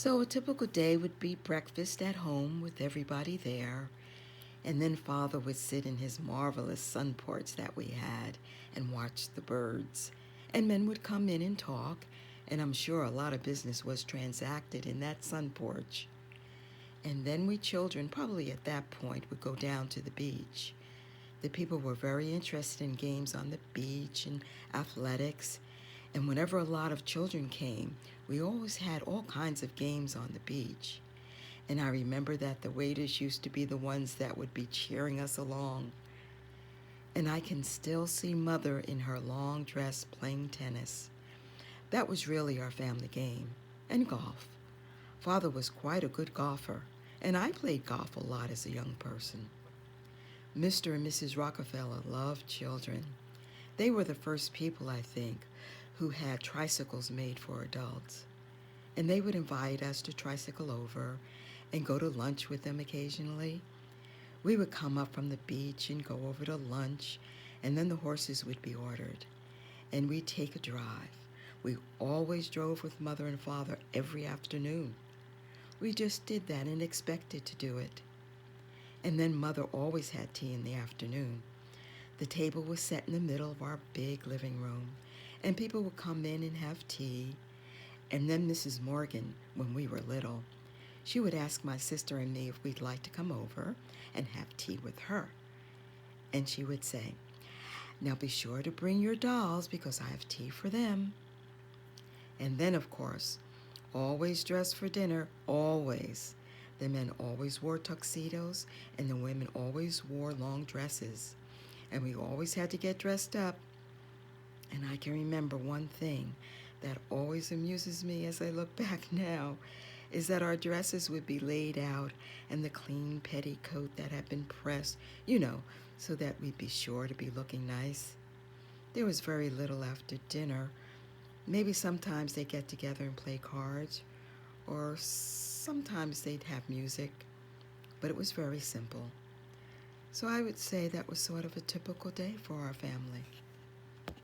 So a typical day would be breakfast at home with everybody there, and then Father would sit in his marvelous sun porch that we had and watch the birds. And men would come in and talk, and I'm sure a lot of business was transacted in that sun porch. And then we children, probably at that point, would go down to the beach. The people were very interested in games on the beach and athletics. And whenever a lot of children came, we always had all kinds of games on the beach. And I remember that the waiters used to be the ones that would be cheering us along. And I can still see Mother in her long dress playing tennis. That was really our family game. And golf. Father was quite a good golfer, and I played golf a lot as a young person. Mr. and Mrs. Rockefeller loved children. They were the first people, I think, who had tricycles made for adults. And they would invite us to tricycle over and go to lunch with them occasionally. We would come up from the beach and go over to lunch, and then the horses would be ordered, and we'd take a drive. We always drove with Mother and Father every afternoon. We just did that and expected to do it. And then Mother always had tea in the afternoon. The table was set in the middle of our big living room, and people would come in and have tea. And then Mrs. Morgan, when we were little, she would ask my sister and me if we'd like to come over and have tea with her. And she would say, "Now be sure to bring your dolls because I have tea for them." And then, of course, always dressed for dinner, always. The men always wore tuxedos, and the women always wore long dresses. And we always had to get dressed up. And I can remember one thing that always amuses me as I look back now is that our dresses would be laid out and the clean petticoat that had been pressed, so that we'd be sure to be looking nice. There was very little after dinner. Maybe sometimes they'd get together and play cards, or sometimes they'd have music, but it was very simple. So I would say that was sort of a typical day for our family.